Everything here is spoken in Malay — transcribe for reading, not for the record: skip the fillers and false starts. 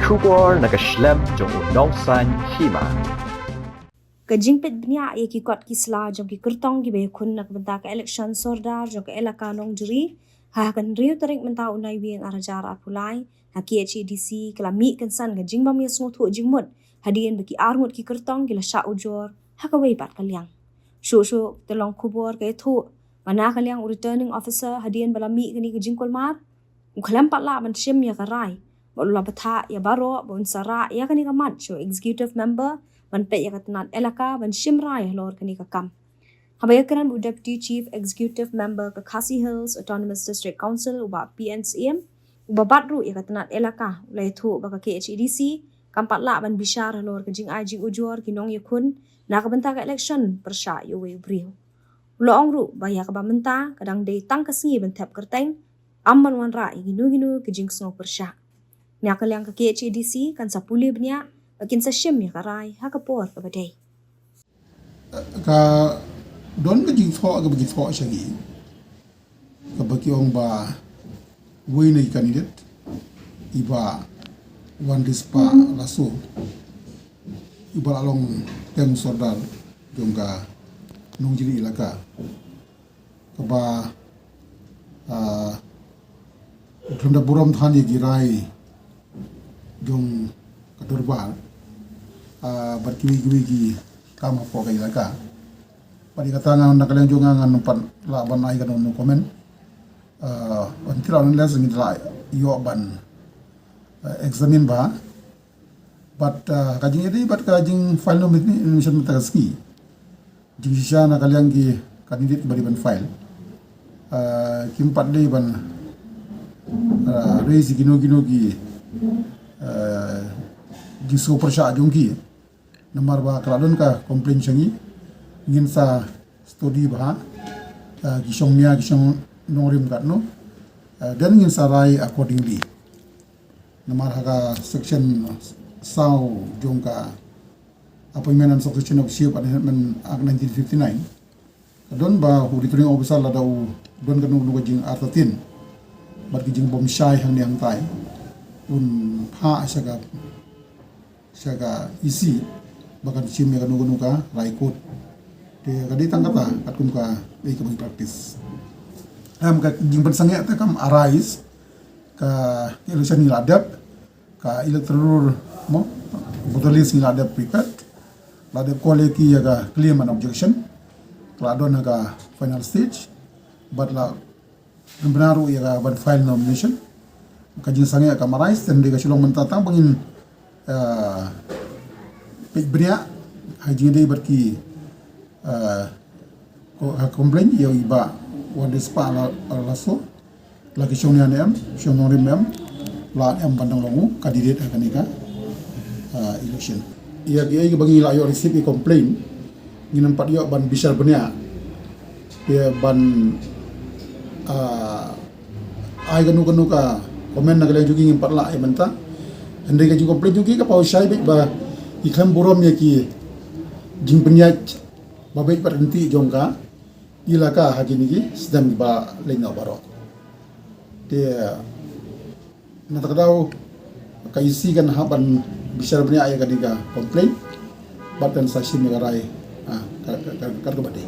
Kubor nakaslem jong unongsan hima. Kajingpet bnia ye ki kot kisla jong ki kertong ki be kun nak benta ka election sordar jong ka elaka nong juri ha kan riu tarik menta unai wien arajar apulai ha ki HEDC kala mi kan san ga jingba mi sngot ho jingmut hadien beki armut ki kertong gila sha ujor ha ka wei pat kalyang shu telong kubor ka thu mana kalyang returning officer hadien bala mi kani ka jingkol mar ukhalam pat la ban shim ya karai bolula patha ya baro bon sara ya kani ka mat shu executive member ban pe ya katnat elaka ban shimrai lor kani ka kam habayakaran bu deputy chief executive member ka Khasi Hills Autonomous District Council uba PNCM uba badru ya katnat elaka ulai thu ba ka KHEDC kampat la ban bishar lor ka jing jing ujor kinong yakun na ka benta ka election persha yo we brio lo ongru ba ya ka ba menta kadang dei tang ka singi ban thap kerteng amman wan ra ginu ka jing sngo persha nya kalyang ka KHEDC kan sa puli bnya akin sa shim ya karai ha ka por ka badai ka don ka jing tho ka bagi tho shagi ka baki ong ba wei nei candidate iba wan dispa laso iba along tem sordal jongga nong jili ilaka ka ba kanda buram thani girai jong kadurbal berkiwi-kiwi ki kama po kay ilaka padi katangan nakalang jonga ngan pan laban ay kanon no komen until on les ngidla yo ban examine ba but kajing edi but kajing file no mitni mission mataski jing sisya nakalang ki candidate bari ban file kim padde ban raise gino ki jiso persya jongki nomor ba kaladon ka komplain changi ngin sa study ba gisong nongrim katno dan ngin sa rai accordingly nomor haga section saw jongka appointment and succession of chief appointment act 1959 don ba hu returning officer la daw don kanu nu jing artatin bar ki jing bom shai hang niang tai un pha saga isi bahkan sim ya kanu ka raikot te kadi tangkata katkum ka ei ka practice am ka jing pensange ta kam arise ka election ni ladap ka electoral mo botolis ni ladap prepared ladap quality ya ka claim and objection ladon ka final stage but la benaru ya ka ban file nomination kajing sange ka marais dan de ka sulong mentatang pengin bria haji dei berki komplain yo iba wande spa laso lagi shongnya nem shonori mem la em bandang longu kandidat akanika election ia dia bagi la yo receive complain nginam pat yo ban bisar benia dia ban ai ganu ka komen nagale jugi ngimpat la ai menta ande ka juga komplain jugi ka pau shai ba ikham burom ya ki jing penyat babai berhenti jongka ilaka haji niki sedang ba lenga baro dia nak tahu kaisi kan haban bisa punya ayah kadika komplain bahkan saksi mengarai kar badai